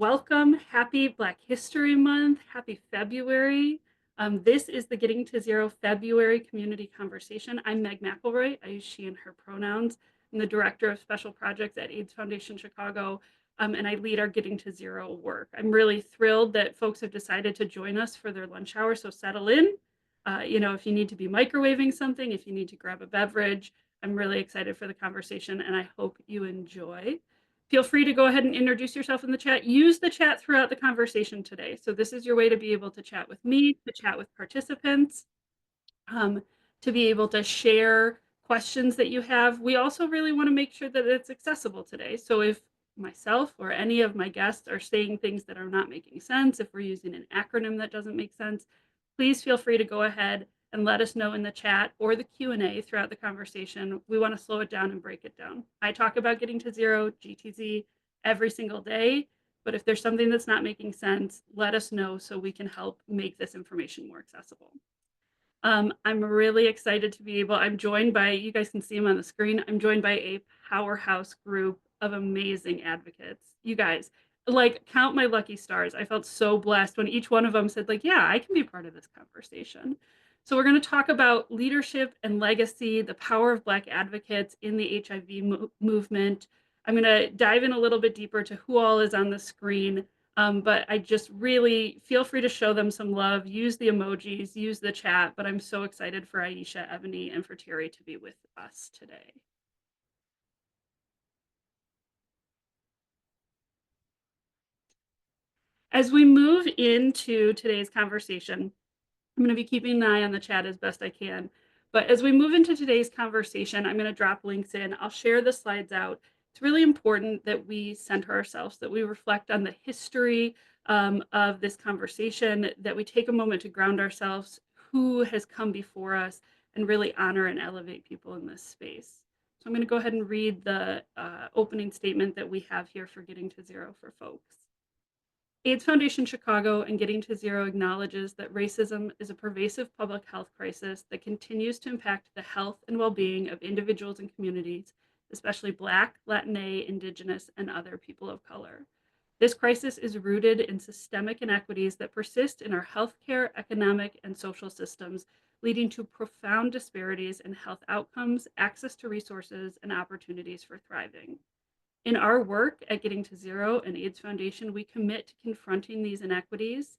Welcome. Happy Black History Month. Happy February. This is the Getting to Zero February Community Conversation. I'm Meg McElroy. I use she and her pronouns. I'm the Director of Special Projects at AIDS Foundation Chicago, and I lead our Getting to Zero work. I'm really thrilled that folks have decided to join us for their lunch hour, so settle in. If you need to be microwaving something, if you need to grab a beverage, I'm really excited for the conversation, and I hope you enjoy. Feel free to go ahead and introduce yourself in the chat. Use the chat throughout the conversation today. So this is your way to be able to chat with me, to chat with participants, um, to be able to share questions that you have. We also really want to make sure that it's accessible today. So if myself or any of my guests are saying things that are not making sense, if we're using an acronym that doesn't make sense, please feel free to go ahead and let us know in the chat or the Q&A throughout the conversation. We want to slow it down and break it down. I talk about getting to zero, GTZ, every single day, but if there's something that's not making sense, let us know so we can help make this information more accessible. I'm really excited to be I'm joined by, you guys can see them on the screen, I'm joined by a powerhouse group of amazing advocates. You guys, count my lucky stars. I felt so blessed when each one of them said, yeah, I can be part of this conversation. So we're going to talk about leadership and legacy, the power of Black advocates in the HIV movement. I'm going to dive in a little bit deeper to who all is on the screen. But I just really feel free to show them some love, use the emojis, use the chat. But I'm so excited for Aisha, Ebony, and for Terry to be with us today. As we move into today's conversation, I'm going to be keeping an eye on the chat as best I can. But as we move into today's conversation, I'm going to drop links in. I'll share the slides out. It's really important that we center ourselves, that we reflect on the history of this conversation, that we take a moment to ground ourselves, who has come before us, and really honor and elevate people in this space. So I'm going to go ahead and read the opening statement that we have here for Getting to Zero for folks. AIDS Foundation Chicago and Getting to Zero acknowledges that racism is a pervasive public health crisis that continues to impact the health and well-being of individuals and communities, especially Black, Latinx, Indigenous, and other people of color. This crisis is rooted in systemic inequities that persist in our healthcare, economic, and social systems, leading to profound disparities in health outcomes, access to resources, and opportunities for thriving. In our work at Getting to Zero and AIDS Foundation, we commit to confronting these inequities,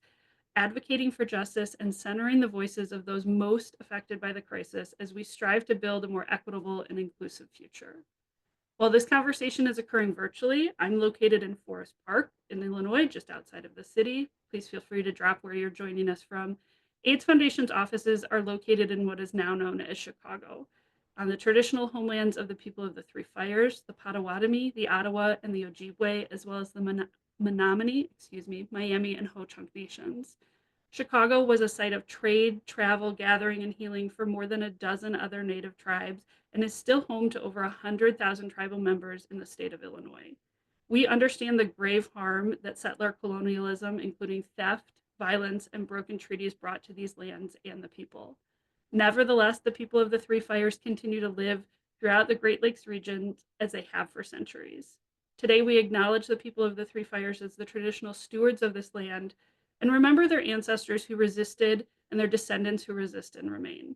advocating for justice, and centering the voices of those most affected by the crisis as we strive to build a more equitable and inclusive future. While this conversation is occurring virtually, I'm located in Forest Park in Illinois, just outside of the city. Please feel free to drop where you're joining us from. AIDS Foundation's offices are located in what is now known as Chicago, on the traditional homelands of the people of the Three Fires, the Potawatomi, the Ottawa, and the Ojibwe, as well as the Menominee, Miami, and Ho-Chunk nations. Chicago was a site of trade, travel, gathering, and healing for more than a dozen other Native tribes and is still home to over 100,000 tribal members in the state of Illinois. We understand the grave harm that settler colonialism, including theft, violence, and broken treaties, brought to these lands and the people. Nevertheless, the people of the Three Fires continue to live throughout the Great Lakes region as they have for centuries. Today, we acknowledge the people of the Three Fires as the traditional stewards of this land and remember their ancestors who resisted and their descendants who resist and remain.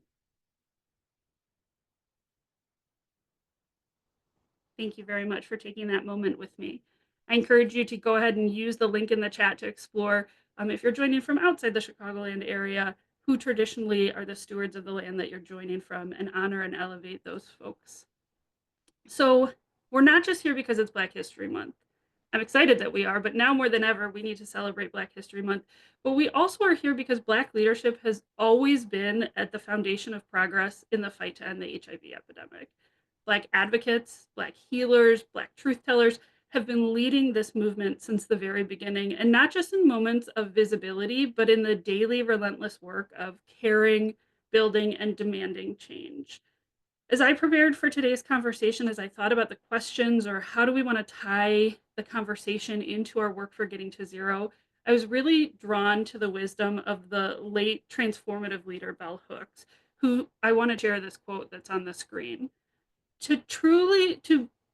Thank you very much for taking that moment with me. I encourage you to go ahead and use the link in the chat to explore, if you're joining from outside the Chicagoland area, who traditionally are the stewards of the land that you're joining from, and honor and elevate those folks. So we're not just here because it's Black History Month. I'm excited that we are, but now more than ever, we need to celebrate Black History Month. But we also are here because Black leadership has always been at the foundation of progress in the fight to end the HIV epidemic. Black advocates, Black healers, Black truth tellers have been leading this movement since the very beginning, and not just in moments of visibility, but in the daily relentless work of caring, building, and demanding change. As I prepared for today's conversation, as I thought about the questions or how do we want to tie the conversation into our work for Getting to Zero, I was really drawn to the wisdom of the late transformative leader, Bell Hooks, who I want to share this quote that's on the screen.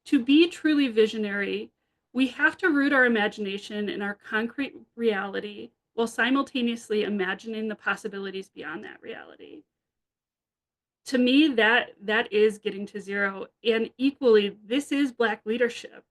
To be truly visionary, We have to root our imagination in our concrete reality while simultaneously imagining the possibilities beyond that reality. To me, that is getting to zero. And equally, this is Black leadership.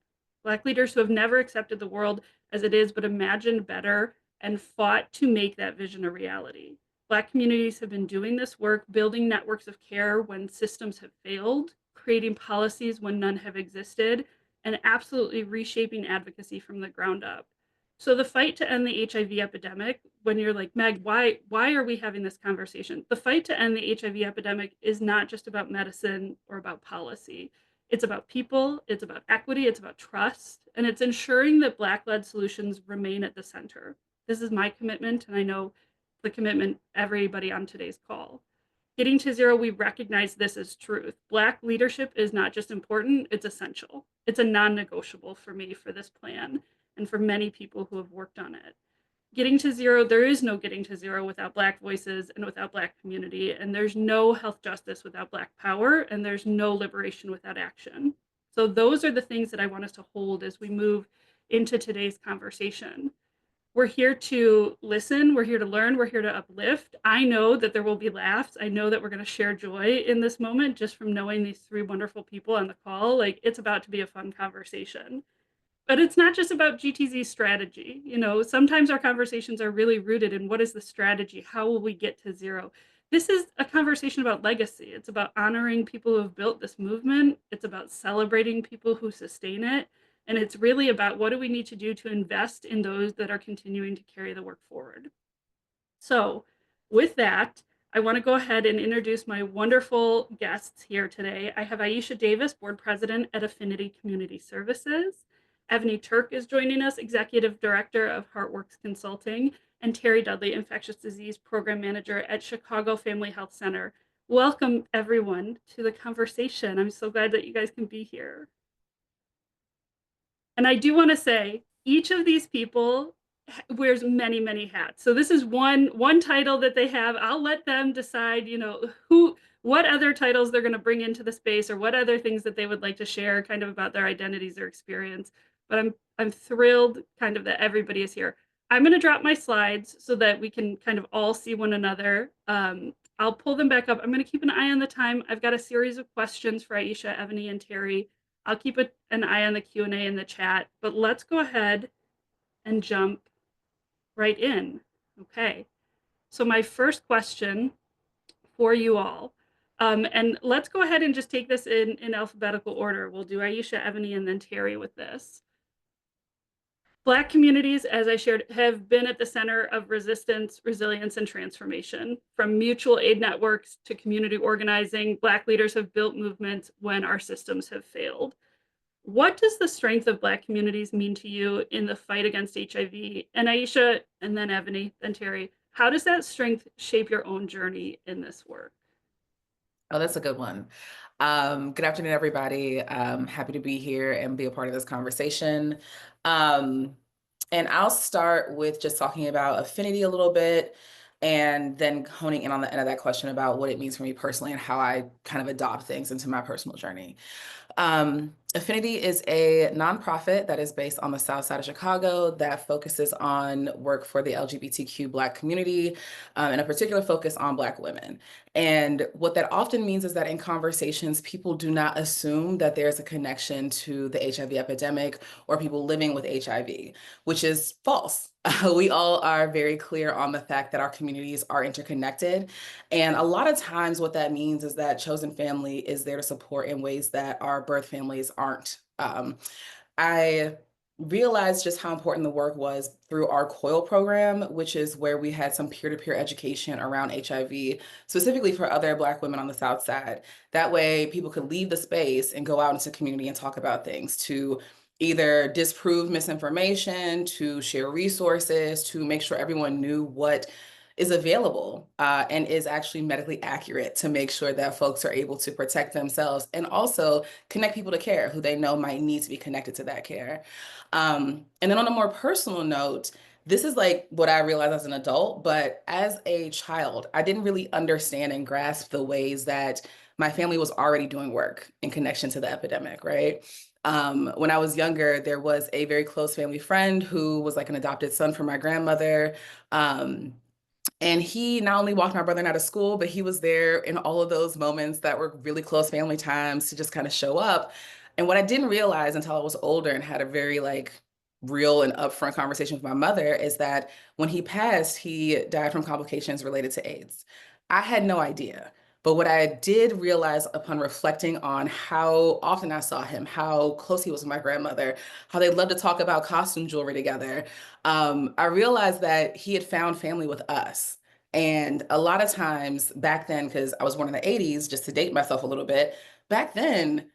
Black leaders who have never accepted the world as it is, but imagined better and fought to make that vision a reality. Black communities have been doing this work, building networks of care when systems have failed, creating policies when none have existed, and absolutely reshaping advocacy from the ground up. So the fight to end the HIV epidemic, when you're like, Meg, why are we having this conversation? The fight to end the HIV epidemic is not just about medicine or about policy. It's about people, it's about equity, it's about trust, and it's ensuring that Black-led solutions remain at the center. This is my commitment, and I know the commitment everybody on today's call. Getting to zero, we recognize this as truth. Black leadership is not just important, it's essential. It's a non-negotiable for me for this plan and for many people who have worked on it. Getting to zero, there is no getting to zero without Black voices and without Black community, and there's no health justice without Black power, and there's no liberation without action. So those are the things that I want us to hold as we move into today's conversation. We're here to listen, we're here to learn, we're here to uplift. I know that there will be laughs. I know that we're going to share joy in this moment just from knowing these three wonderful people on the call. Like, it's about to be a fun conversation. But it's not just about GTZ strategy. You know, sometimes our conversations are really rooted in what is the strategy? How will we get to zero? This is a conversation about legacy. It's about honoring people who have built this movement. It's about celebrating people who sustain it. And it's really about what do we need to do to invest in those that are continuing to carry the work forward. So with that, I want to go ahead and introduce my wonderful guests here today. I have Aisha Davis, Board President at Affinity Community Services. Evany Turk is joining us, Executive Director of HeartWorks Consulting, and Terry Dudley, Infectious Disease Program Manager at Chicago Family Health Center. Welcome, everyone, to the conversation. I'm so glad that you guys can be here. And I do want to say, each of these people wears many, many hats. So this is one title that they have. I'll let them decide, you know, what other titles they're going to bring into the space or what other things that they would like to share kind of about their identities or experience. But I'm thrilled kind of that everybody is here. I'm going to drop my slides so that we can kind of all see one another. I'll pull them back up. I'm going to keep an eye on the time. I've got a series of questions for Aisha, Evany, and Terry. I'll keep an eye on the Q&A in the chat, but let's go ahead and jump right in. Okay, so my first question for you all, and let's go ahead and just take this in alphabetical order. We'll do Aisha, Evany, and then Terry with this. Black communities, as I shared, have been at the center of resistance, resilience, and transformation. From mutual aid networks to community organizing, Black leaders have built movements when our systems have failed. What does the strength of Black communities mean to you in the fight against HIV? And Aisha, and then Evany, then Terry, how does that strength shape your own journey in this work? Oh, that's a good one. Good afternoon, everybody. Happy to be here and be a part of this conversation. And I'll start with just talking about affinity a little bit and then honing in on the end of that question about what it means for me personally and how I kind of adopt things into my personal journey. Affinity is a nonprofit that is based on the South Side of Chicago that focuses on work for the LGBTQ Black community, and a particular focus on Black women. And what that often means is that in conversations, people do not assume that there's a connection to the HIV epidemic or people living with HIV, which is false. We all are very clear on the fact that our communities are interconnected. And a lot of times what that means is that chosen family is there to support in ways that our birth families aren't. I realized just how important the work was through our COIL program, which is where we had some peer-to-peer education around HIV, specifically for other Black women on the South Side. That way people could leave the space and go out into the community and talk about things, to either disprove misinformation, to share resources, to make sure everyone knew what is available and is actually medically accurate, to make sure that folks are able to protect themselves and also connect people to care who they know might need to be connected to that care. And then on a more personal note, this is like what I realized as an adult, but as a child, I didn't really understand and grasp the ways that my family was already doing work in connection to the epidemic, right? When I was younger, there was a very close family friend who was like an adopted son for my grandmother. Um, and he not only walked my brother and I to school, but he was there in all of those moments that were really close family times to just kind of show up. And what I didn't realize until I was older and had a very like real and upfront conversation with my mother is that when he passed, he died from complications related to AIDS. I had no idea. But what I did realize upon reflecting on how often I saw him, how close he was with my grandmother, how they loved to talk about costume jewelry together, I realized that he had found family with us. And a lot of times back then, because I was born in the 80s, just to date myself a little bit, back then,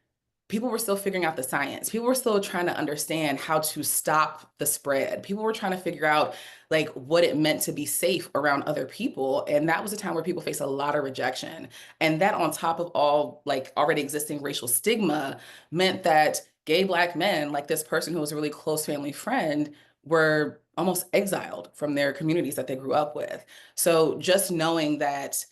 people were still figuring out the science. People were still trying to understand how to stop the spread. People were trying to figure out like what it meant to be safe around other people. And that was a time where people faced a lot of rejection. And that on top of all like already existing racial stigma meant that gay Black men, like this person who was a really close family friend, were almost exiled from their communities that they grew up with. So just knowing that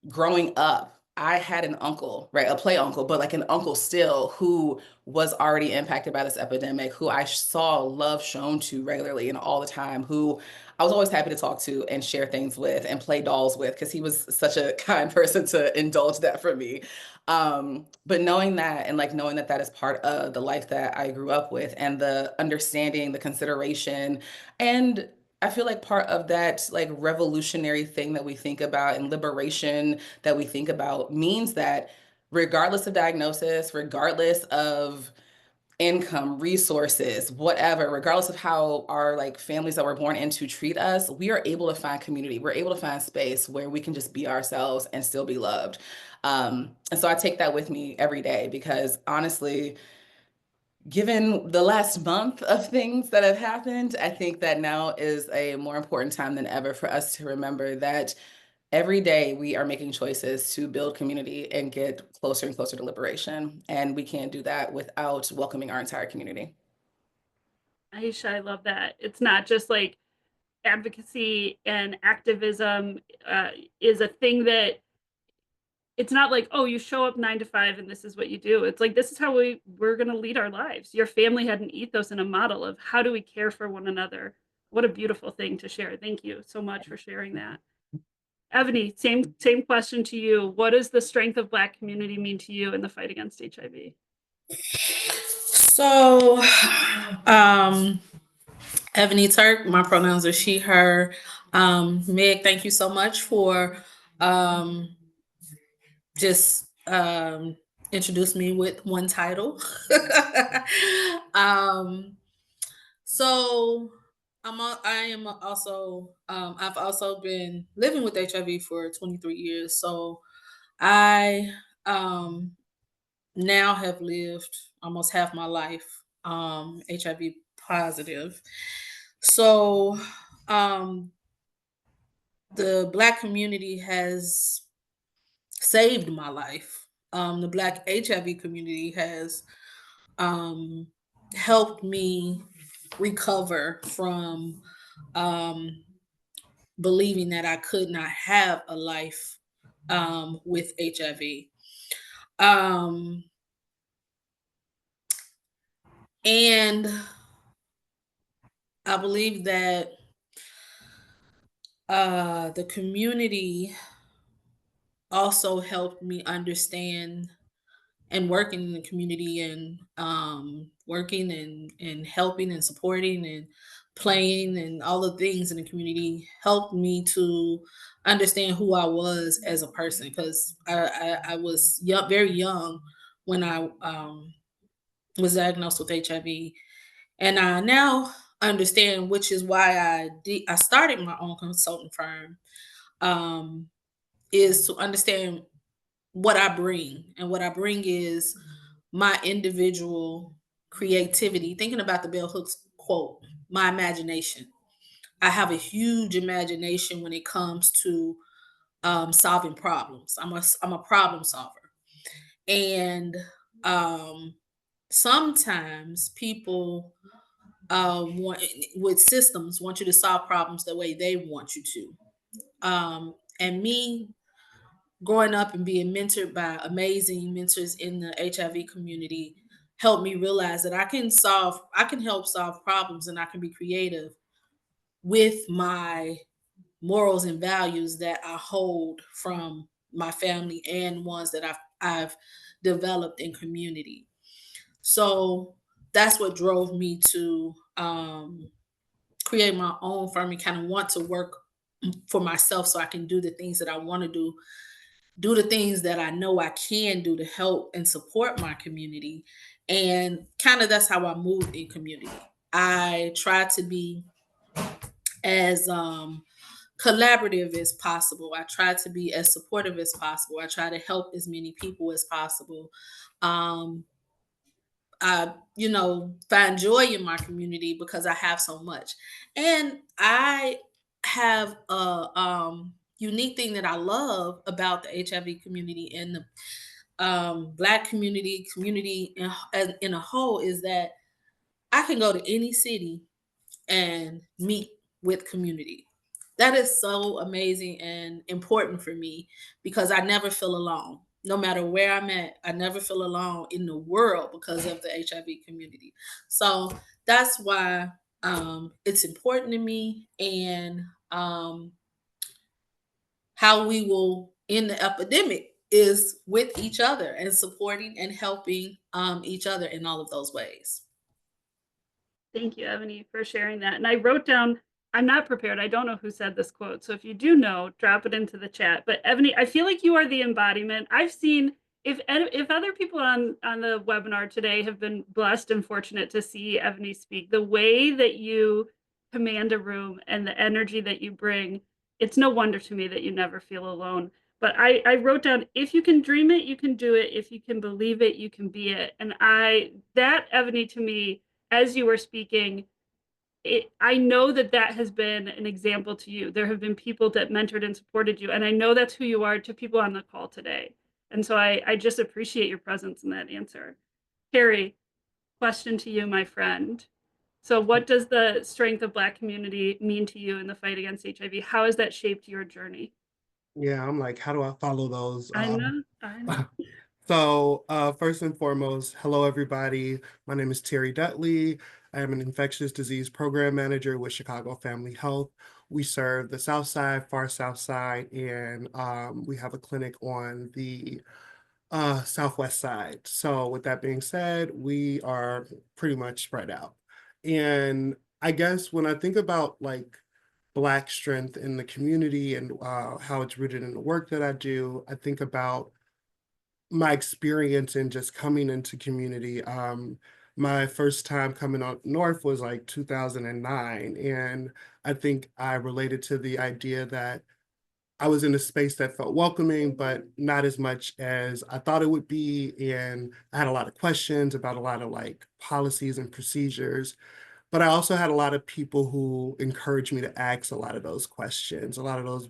growing up, I had an uncle, right? A play uncle, but like an uncle still who was already impacted by this epidemic, who I saw love shown to regularly and all the time, who I was always happy to talk to and share things with and play dolls with because he was such a kind person to indulge that for me. But knowing that and like knowing that that is part of the life that I grew up with and the understanding, the consideration, and I feel like part of that like revolutionary thing that we think about and liberation that we think about means that regardless of diagnosis, regardless of income, resources, whatever, regardless of how our like families that we're born into treat us, we are able to find community. We're able to find space where we can just be ourselves and still be loved. And so I take that with me every day because honestly, given the last month of things that have happened, I think that now is a more important time than ever for us to remember that every day we are making choices to build community and get closer and closer to liberation. And we can't do that without welcoming our entire community. Aisha, I love that. It's not just like advocacy and activism uh, is a thing that it's not like, oh, you show up 9 to 5 and this is what you do. It's like this is how we're going to lead our lives. Your family had an ethos and a model of how do we care for one another. What a beautiful thing to share. Thank you so much for sharing that. Ebony, same question to you. What does the strength of Black community mean to you in the fight against HIV? So, um, Ebony Turk, my pronouns are she, her. Meg, thank you so much for um, just introduce me with one title. um, so, I am also, I've also been living with HIV for 23 years. So, I um, now have lived almost half my life HIV positive. So um, the Black community has saved my life. The Black HIV community has um, helped me recover from um, believing that I could not have a life with HIV. Um, and I believe that the community also helped me understand and working in the community and working and helping and supporting and playing and all the things in the community helped me to understand who I was as a person because I was young, very young when I was diagnosed with HIV, and I now understand, which is why I started my own consulting firm, um, is to understand what I bring. And what I bring is my individual creativity. Thinking about the Bell Hooks quote, my imagination. I have a huge imagination when it comes to solving problems. I'm a problem solver. And um, sometimes people want with systems want you to solve problems the way they want you to. And me growing up and being mentored by amazing mentors in the HIV community helped me realize that I can help solve problems, and I can be creative with my morals and values that I hold from my family and ones that I've developed in community. So that's what drove me to create my own firm and kind of want to work for myself so I can do the things that I want to do the things that I know I can do to help and support my community. And kind of that's how I move in community. I try to be as collaborative as possible. I try to be as supportive as possible. I try to help as many people as possible. Um, I, find joy in my community because I have so much. And I have a unique thing that I love about the HIV community and the Black community in a whole is that I can go to any city and meet with community. That is so amazing and important for me because I never feel alone. No matter where I'm at, I never feel alone in the world because of the HIV community. So that's why it's important to me, and how we will end the epidemic is with each other and supporting and helping each other in all of those ways. Thank you, Ebony, for sharing that. And I wrote down, I'm not prepared. I don't know who said this quote. So if you do know, drop it into the chat. But Ebony, I feel like you are the embodiment. I've seen if other people on the webinar today have been blessed and fortunate to see Ebony speak, the way that you command a room and the energy that you bring, it's no wonder to me that you never feel alone. But I wrote down, if you can dream it, you can do it. If you can believe it, you can be it. And that Ebony to me, as you were speaking, I know that has been an example to you. There have been people that mentored and supported you, and I know that's who you are to people on the call today. And so I just appreciate your presence in that answer. Carrie, question to you, my friend. So what does the strength of Black community mean to you in the fight against HIV? How has that shaped your journey? Yeah, I'm like, how do I follow those? I know. So first and foremost, hello everybody. My name is Terry Dutley. I am an infectious disease program manager with Chicago Family Health. We serve the South Side, far South Side, and we have a clinic on the Southwest side. So with that being said, we are pretty much spread out. And I guess when I think about like Black strength in the community and how it's rooted in the work that I do, I think about my experience in just coming into community. My first time coming up north was like 2009, and I think I related to the idea that I was in a space that felt welcoming, but not as much as I thought it would be. And I had a lot of questions about a lot of like policies and procedures, but I also had a lot of people who encouraged me to ask a lot of those questions, a lot of those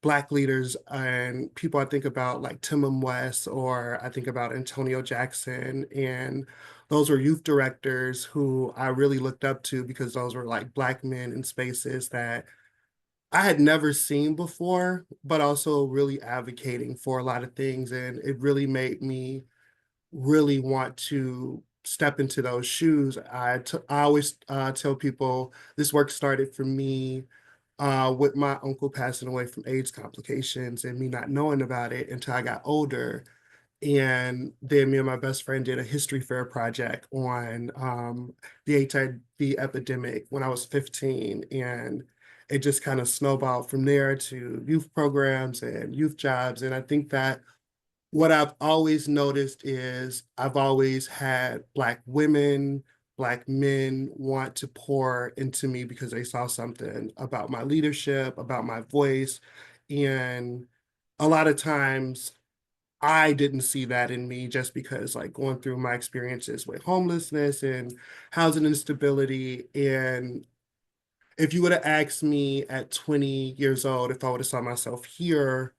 Black leaders and people I think about like Timon West, or I think about Antonio Jackson. And those were youth directors who I really looked up to because those were like Black men in spaces that I had never seen before, but also really advocating for a lot of things. And it really made me really want to step into those shoes. I always tell people this work started for me with my uncle passing away from AIDS complications and me not knowing about it until I got older. And then me and my best friend did a history fair project on the HIV epidemic when I was 15. And it just kind of snowballed from there to youth programs and youth jobs. And I think that what I've always noticed is I've always had Black women, Black men want to pour into me because they saw something about my leadership, about my voice. And a lot of times I didn't see that in me just because, like, going through my experiences with homelessness and housing instability. And if you would have asked me at 20 years old if I would have saw myself here,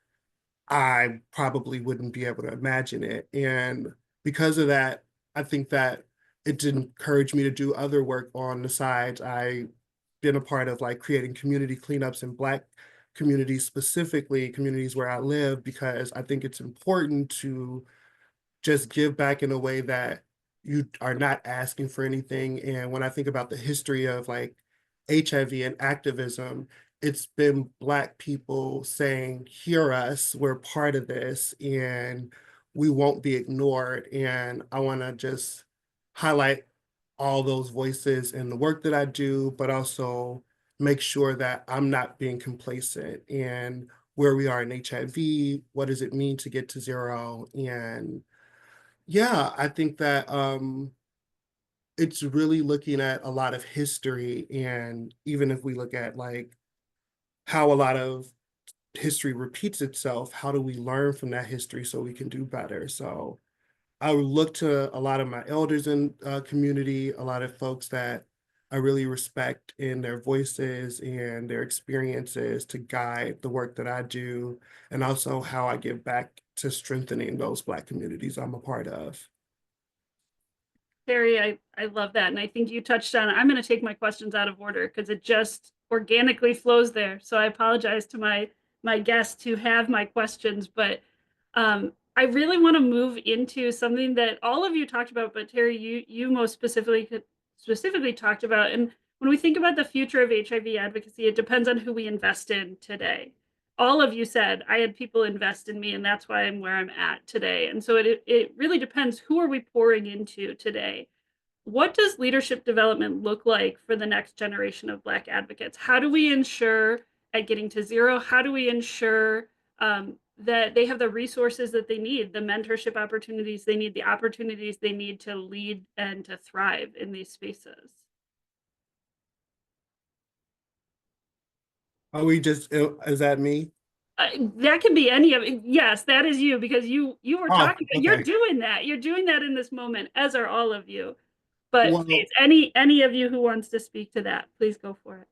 I probably wouldn't be able to imagine it. And because of that, I think that it did encourage me to do other work on the sides. I been a part of like creating community cleanups in Black communities, specifically communities where I live, because I think it's important to just give back in a way that you are not asking for anything. And when I think about the history of like HIV and activism, it's been Black people saying, hear us, we're part of this, and we won't be ignored. And I want to just highlight all those voices in the work that I do, but also make sure that I'm not being complacent and where we are in HIV, what does it mean to get to zero? And yeah, I think that it's really looking at a lot of history. And even if we look at like how a lot of history repeats itself, how do we learn from that history so we can do better? So I would look to a lot of my elders in community, a lot of folks that I really respect in their voices and their experiences to guide the work that I do, and also how I give back to strengthening those Black communities I'm a part of. Terry, I love that. And I think you touched on, I'm going to take my questions out of order because it just organically flows there. So I apologize to my guests who have my questions, but I really want to move into something that all of you talked about, but Terry, you most specifically talked about. And when we think about the future of HIV advocacy, it depends on who we invest in today. All of you said I had people invest in me, and that's why I'm where I'm at today. And so it really depends, who are we pouring into today? What does leadership development look like for the next generation of Black advocates? How do we ensure at getting to zero? How do we ensure that they have the resources that they need, the mentorship opportunities they need, the opportunities they need to lead and to thrive in these spaces? Are we just, is that me? That can be any of it. Yes, that is you, because you were Oh, talking, you're okay. doing that. You're doing that in this moment, as are all of you. But please, Well, any of you who wants to speak to that, please go for it.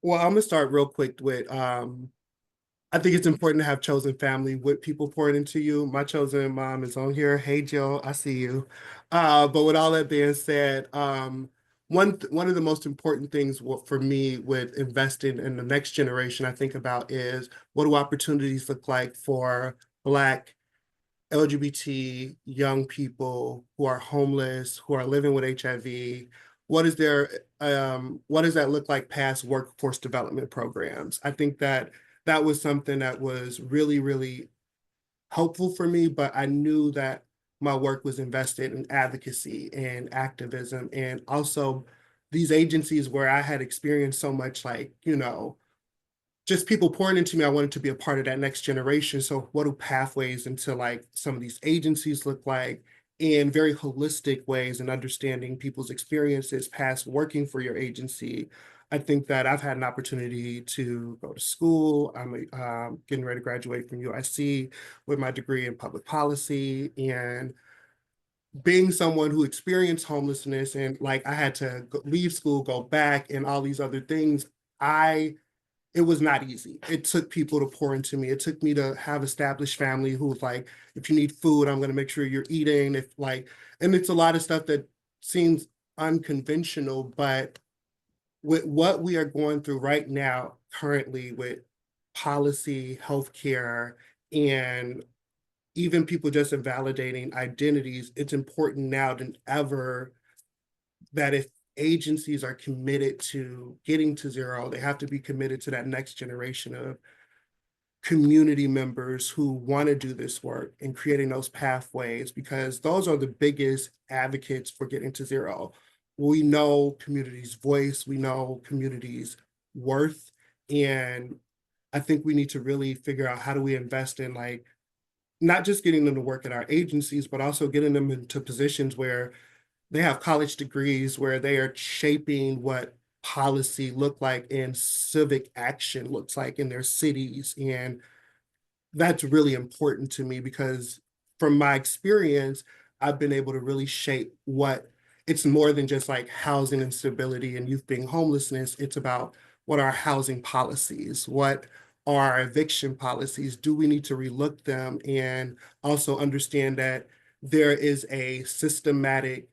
well, I'm gonna start real quick with I think it's important to have chosen family with people pouring into you. My chosen mom is on here. Hey Jill, I see you. But with all that being said, one of the most important things for me with investing in the next generation I think about is, what do opportunities look like for Black LGBT young people who are homeless, who are living with HIV? What is what does that look like past workforce development programs? I think that that was something that was really, really helpful for me, but I knew that my work was invested in advocacy and activism, and also these agencies where I had experienced so much, like, just people pouring into me. I wanted to be a part of that next generation. So what do pathways into like some of these agencies look like, in very holistic ways, and understanding people's experiences past working for your agency? I think that I've had an opportunity to go to school. I'm getting ready to graduate from UIC with my degree in public policy, and being someone who experienced homelessness, and like I had to leave school, go back, and all these other things. I It was not easy. It took people to pour into me. It took me to have established family who was like, if you need food, I'm going to make sure you're eating. If like, and it's a lot of stuff that seems unconventional, but with what we are going through right now, currently with policy, healthcare, and even people just invalidating identities, it's important now than ever that if agencies are committed to getting to zero, they have to be committed to that next generation of community members who want to do this work and creating those pathways, because those are the biggest advocates for getting to zero. We know community's voice, we know community's worth, and I think we need to really figure out, how do we invest in like not just getting them to work at our agencies, but also getting them into positions where they have college degrees, where they are shaping what policy look like and civic action looks like in their cities. And that's really important to me, because from my experience, I've been able to really shape what, it's more than just like housing instability and youth being homelessness. It's about, what are housing policies? What are eviction policies? Do we need to relook them? And also understand that there is a systematic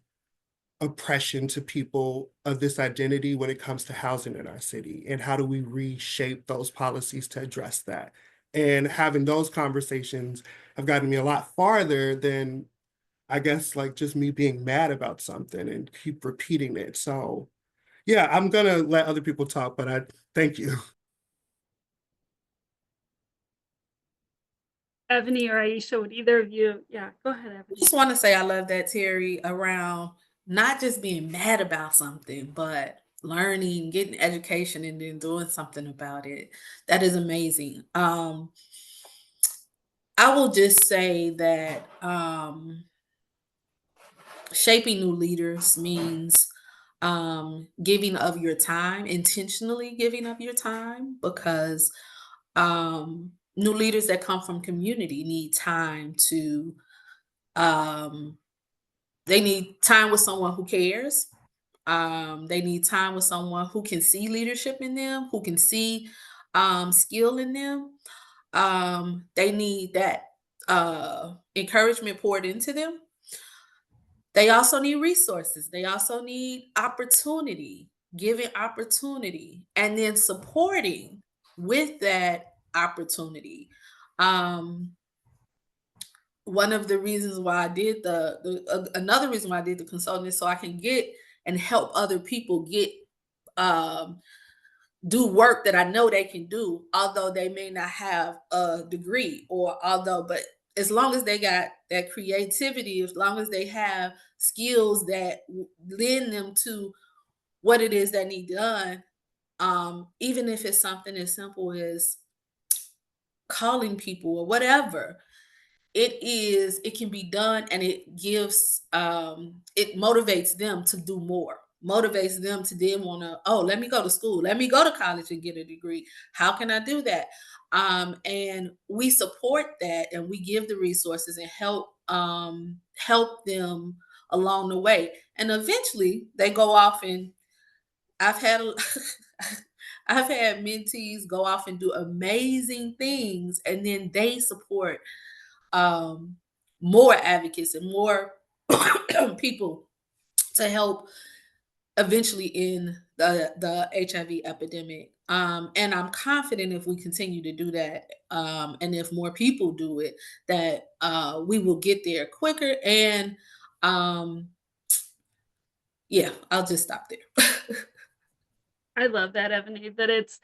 oppression to people of this identity when it comes to housing in our city, and how do we reshape those policies to address that? And having those conversations have gotten me a lot farther than I guess like just me being mad about something and keep repeating it. So yeah, I'm gonna let other people talk, but I thank you. Ebony or Aisha, would either of you? Yeah, go ahead, I Ebony. just want to say I love that, Terry, around not just being mad about something, but learning, getting education, and then doing something about it. That is amazing. I will just say that shaping new leaders means giving of your time, intentionally giving of your time, because new leaders that come from community need time to um, they need time with someone who cares. They need time with someone who can see leadership in them, who can see skill in them. They need that encouragement poured into them. They also need resources. They also need opportunity, giving opportunity, and then supporting with that opportunity. Um, One of the reasons why I did another reason why I did the consulting is so I can get and help other people get um, do work that I know they can do, although they may not have a degree, but as long as they got that creativity, as long as they have skills that lend them to what it is that need done, even if it's something as simple as calling people or whatever, it can be done, and it gives it motivates them to do more, motivates them to then want to, oh, let me go to school, let me go to college and get a degree. How can I do that? And we support that, and we give the resources and help them along the way, and eventually they go off. And I've had I've had mentees go off and do amazing things, and then they support um, more advocates and more people to help eventually end the HIV epidemic. And I'm confident if we continue to do that, and if more people do it, that we will get there quicker. And yeah, I'll just stop there. I love that, Ebony, that it's,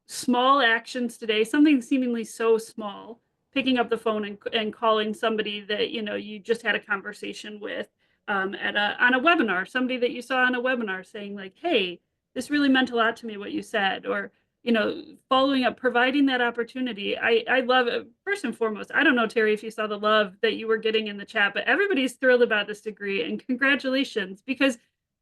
small actions today, something seemingly so small, picking up the phone and calling somebody that, you just had a conversation with on a webinar, somebody that you saw on a webinar saying like, hey, this really meant a lot to me, what you said, or, following up, providing that opportunity. I love it. First and foremost, I don't know, Terry, if you saw the love that you were getting in the chat, but everybody's thrilled about this degree, and congratulations, because,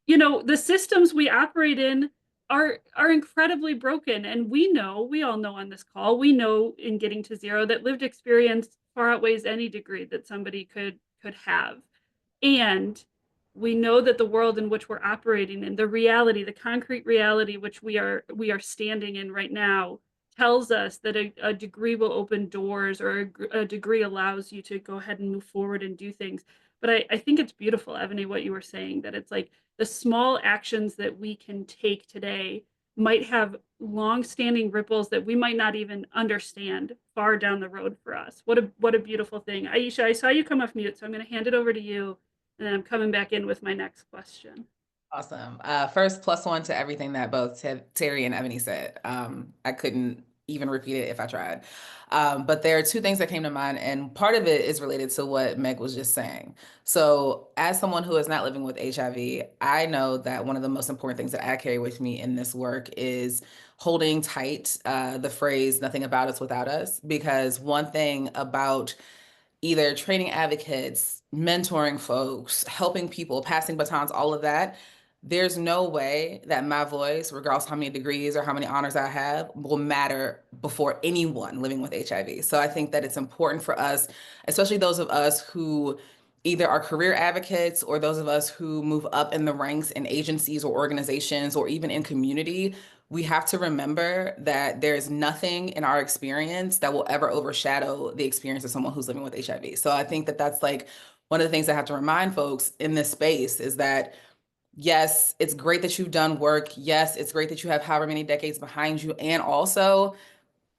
the systems we operate in are incredibly broken, and we all know on this call, we know in getting to zero that lived experience far outweighs any degree that somebody could have. And we know that the world in which we're operating in, the reality, the concrete reality which we are standing in right now, tells us that a degree will open doors, or a degree allows you to go ahead and move forward and do things. But I think it's beautiful, Ebony, what you were saying, that it's like the small actions that we can take today might have long-standing ripples that we might not even understand far down the road for us. What a beautiful thing. Aisha, I saw you come off mute, so I'm going to hand it over to you, and then I'm coming back in with my next question. Awesome. First, +1 to everything that both Terry and Ebony said. I couldn't even repeat it if I tried. But there are two things that came to mind, and part of it is related to what Meg was just saying. So as someone who is not living with HIV, I know that one of the most important things that I carry with me in this work is holding tight the phrase, nothing about us without us, because one thing about either training advocates, mentoring folks, helping people, passing batons, all of that, there's no way that my voice, regardless of how many degrees or how many honors I have, will matter before anyone living with HIV. So I think that it's important for us, especially those of us who either are career advocates or those of us who move up in the ranks in agencies or organizations or even in community, we have to remember that there's nothing in our experience that will ever overshadow the experience of someone who's living with HIV. So I think that that's like one of the things I have to remind folks in this space is that yes, it's great that you've done work. Yes, it's great that you have however many decades behind you. And also,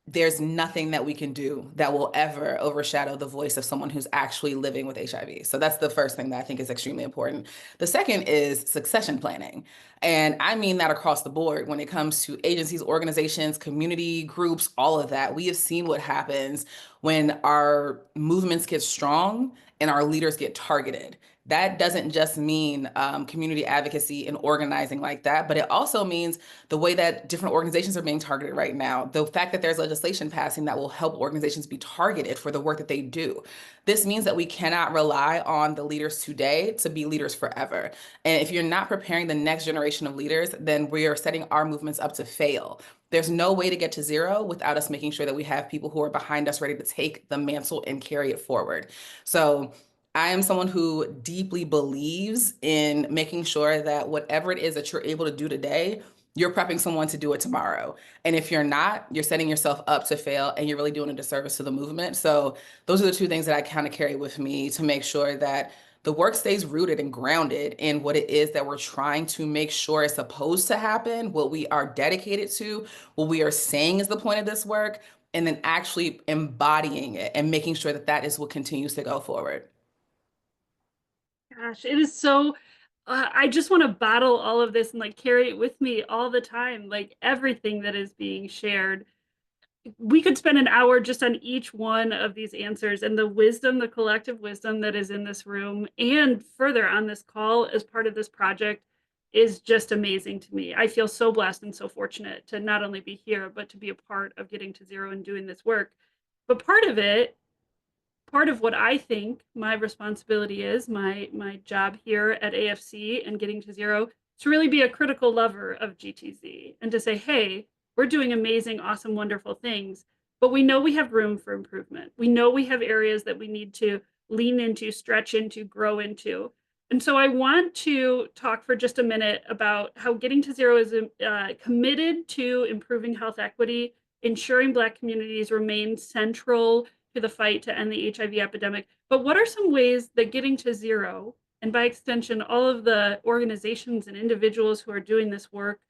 there's nothing that we can do that will ever overshadow the voice of someone who's actually living with HIV. So that's the first thing that I think is extremely important. The second is succession planning. And I mean that across the board when it comes to agencies, organizations, community groups, all of that. We have seen what happens when our movements get strong and our leaders get targeted. That doesn't just mean community advocacy and organizing like that, but it also means the way that different organizations are being targeted right now, the fact that there's legislation passing that will help organizations be targeted for the work that they do. This means that we cannot rely on the leaders today to be leaders forever. And if you're not preparing the next generation of leaders, then we are setting our movements up to fail. There's no way to get to zero without us making sure that we have people who are behind us ready to take the mantle and carry it forward. So I am someone who deeply believes in making sure that whatever it is that you're able to do today, you're prepping someone to do it tomorrow. And if you're not, you're setting yourself up to fail and you're really doing a disservice to the movement. So those are the two things that I kind of carry with me to make sure that the work stays rooted and grounded in what it is that we're trying to make sure is supposed to happen, what we are dedicated to, what we are saying is the point of this work, and then actually embodying it and making sure that that is what continues to go forward. Gosh, it is so I just want to bottle all of this and like carry it with me all the time, like everything that is being shared. We could spend an hour just on each one of these answers, and the wisdom, the collective wisdom that is in this room and further on this call as part of this project is just amazing to me. I feel so blessed and so fortunate to not only be here, but to be a part of getting to zero and doing this work. But part of what I think my responsibility is, my job here at AFC and getting to zero, to really be a critical lover of GTZ and to say, hey, we're doing amazing, awesome, wonderful things, but we know we have room for improvement. We know we have areas that we need to lean into, stretch into, grow into. And so I want to talk for just a minute about how Getting to Zero is committed to improving health equity, ensuring Black communities remain central to the fight to end the HIV epidemic. But what are some ways that Getting to Zero, and by extension, all of the organizations and individuals who are doing this work,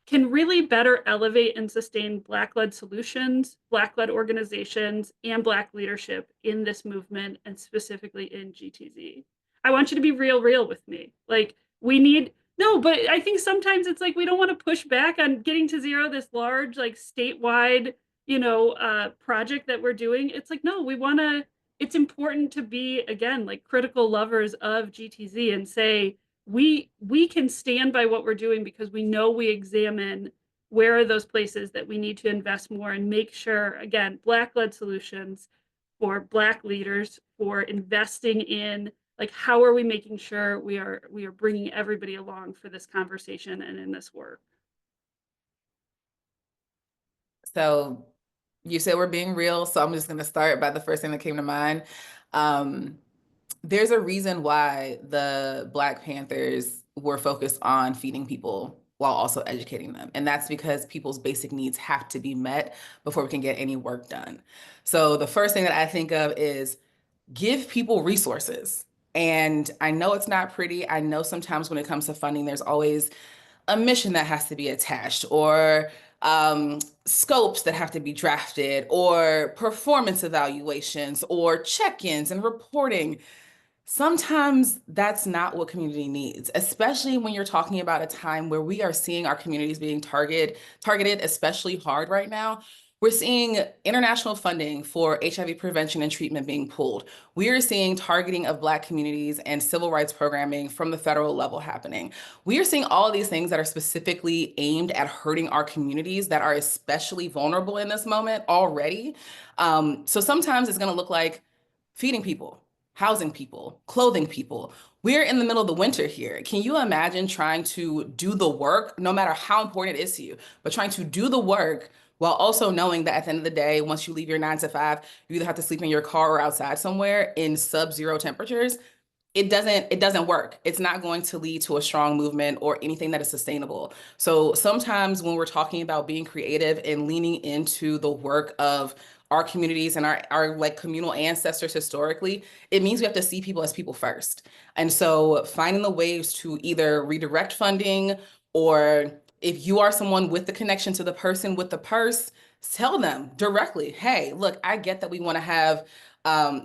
can really better elevate and sustain Black-led solutions, Black-led organizations, and Black leadership in this movement, and specifically in GTZ? I want you to be real with me. Like, we need, no, but I think sometimes it's like we don't want to push back on Getting to Zero, this large, like, statewide, project that we're doing. It's like, no, we want to, it's important to be, again, like critical lovers of GTZ and say, we can stand by what we're doing because we know we examine where are those places that we need to invest more and make sure, again, Black-led solutions for Black leaders, for investing in, like, how are we making sure we are bringing everybody along for this conversation and in this work. So you said we're being real, so I'm just going to start by the first thing that came to mind. There's a reason why the Black Panthers were focused on feeding people while also educating them. And that's because people's basic needs have to be met before we can get any work done. So the first thing that I think of is give people resources. And I know it's not pretty. I know sometimes when it comes to funding, there's always a mission that has to be attached, or scopes that have to be drafted, or performance evaluations, or check-ins and reporting. Sometimes that's not what community needs, especially when you're talking about a time where we are seeing our communities being targeted especially hard right now. We're seeing international funding for HIV prevention and treatment being pulled. We are seeing targeting of Black communities and civil rights programming from the federal level happening. We are seeing all of these things that are specifically aimed at hurting our communities that are especially vulnerable in this moment already. So sometimes it's gonna look like feeding people, housing people, clothing people. We're in the middle of the winter here. Can you imagine trying to do the work, no matter how important it is to you, but trying to do the work while also knowing that at the end of the day, once you leave your 9 to 5, you either have to sleep in your car or outside somewhere in sub-zero temperatures? It doesn't work. It's not going to lead to a strong movement or anything that is sustainable. So sometimes when we're talking about being creative and leaning into the work of our communities and our like communal ancestors historically, it means we have to see people as people first. And so finding the ways to either redirect funding or if you are someone with the connection to the person with the purse, tell them directly, hey, look, I get that we want to have,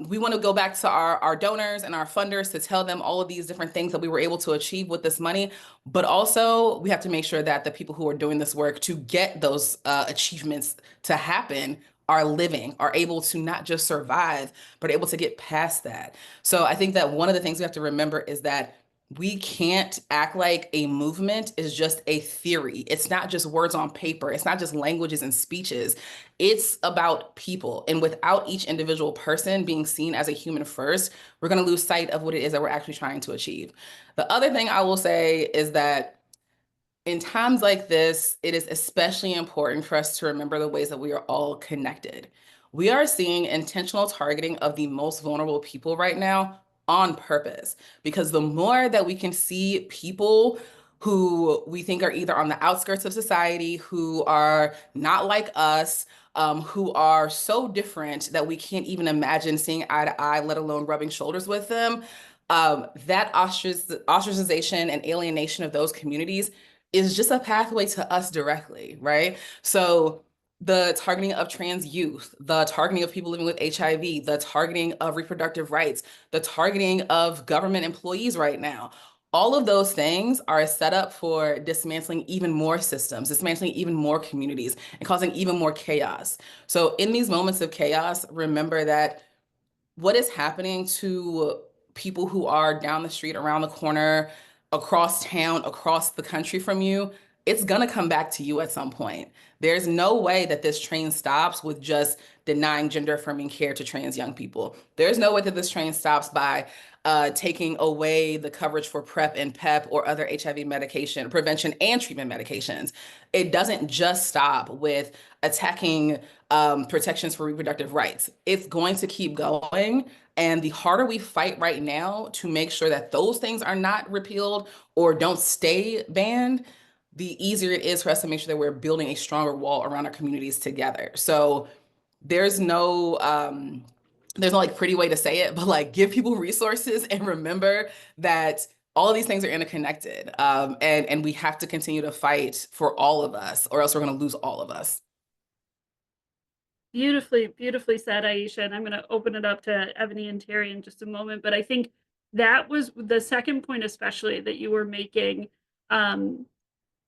we want to go back to our donors and our funders to tell them all of these different things that we were able to achieve with this money. But also, we have to make sure that the people who are doing this work to get those achievements to happen are living, are able to not just survive, but able to get past that. So I think that one of the things we have to remember is that we can't act like a movement is just a theory. It's not just words on paper. It's not just languages and speeches. It's about people. And without each individual person being seen as a human first, we're going to lose sight of what it is that we're actually trying to achieve. The other thing I will say is that in times like this, it is especially important for us to remember the ways that we are all connected. We are seeing intentional targeting of the most vulnerable people right now on purpose, because the more that we can see people who we think are either on the outskirts of society, who are not like us, who are so different that we can't even imagine seeing eye to eye, let alone rubbing shoulders with them, that ostracization and alienation of those communities is just a pathway to us directly, right? So the targeting of trans youth, the targeting of people living with HIV, the targeting of reproductive rights, the targeting of government employees right now, all of those things are a setup for dismantling even more systems, dismantling even more communities, and causing even more chaos. So in these moments of chaos, remember that what is happening to people who are down the street, around the corner, across town, across the country from you, it's gonna come back to you at some point. There's no way that this train stops with just denying gender affirming care to trans young people. There's no way that this train stops by taking away the coverage for PrEP and PEP or other HIV medication, prevention and treatment medications. It doesn't just stop with attacking protections for reproductive rights. It's going to keep going. And the harder we fight right now to make sure that those things are not repealed or don't stay banned, the easier it is for us to make sure that we're building a stronger wall around our communities together. So there's no like pretty way to say it, but like give people resources and remember that all of these things are interconnected. And we have to continue to fight for all of us, or else we're going to lose all of us. Beautifully, beautifully said, Aisha. And I'm going to open it up to Ebony and Terry in just a moment. But I think that was the second point, especially that you were making,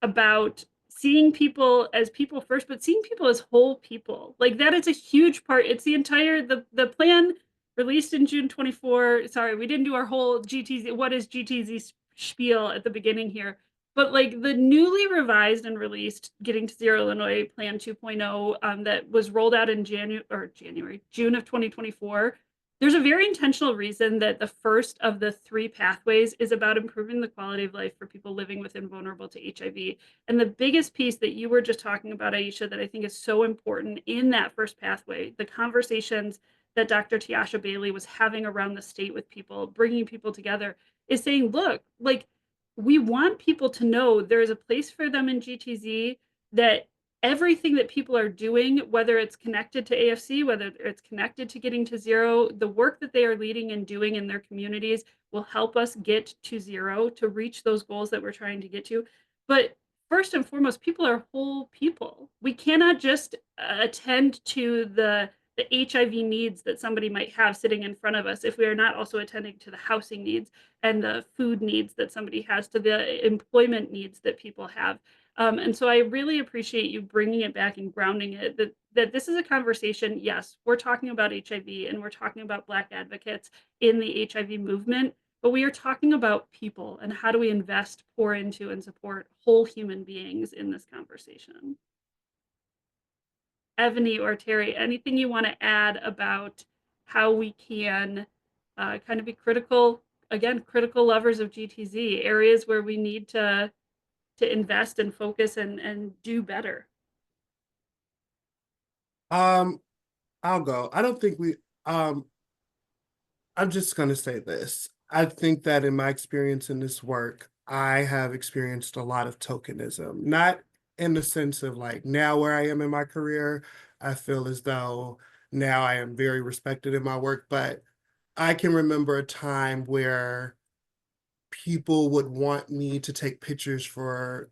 about seeing people as people first, but seeing people as whole people. Like that is a huge part. It's the entire, the plan released in June 24. Sorry, we didn't do our whole GTZ, what is GTZ spiel at the beginning here. But like the newly revised and released Getting to Zero Illinois Plan 2.0 that was rolled out in June of 2024, there's a very intentional reason that the first of the three pathways is about improving the quality of life for people living with and vulnerable to HIV. And the biggest piece that you were just talking about, Aisha, that I think is so important in that first pathway, the conversations that Dr. Tiasha Bailey was having around the state with people, bringing people together, is saying, look, like we want people to know there is a place for them in GTZ, that everything that people are doing, whether it's connected to AFC, whether it's connected to Getting to Zero, the work that they are leading and doing in their communities will help us get to zero, to reach those goals that we're trying to get to. But first and foremost, people are whole people. We cannot just attend to the HIV needs that somebody might have sitting in front of us if we are not also attending to the housing needs and the food needs that somebody has, to the employment needs that people have. And so I really appreciate you bringing it back and grounding it, that this is a conversation. Yes, we're talking about HIV and we're talking about Black advocates in the HIV movement, but we are talking about people and how do we invest, pour into, and support whole human beings in this conversation. Ebony or Terry, anything you want to add about how we can kind of be critical, again, critical lovers of GTZ, areas where we need to invest and focus and do better? I'll go. I don't think I'm just gonna say this. I think that in my experience in this work, I have experienced a lot of tokenism, not in the sense of like now where I am in my career, I feel as though now I am very respected in my work, but I can remember a time where people would want me to take pictures for,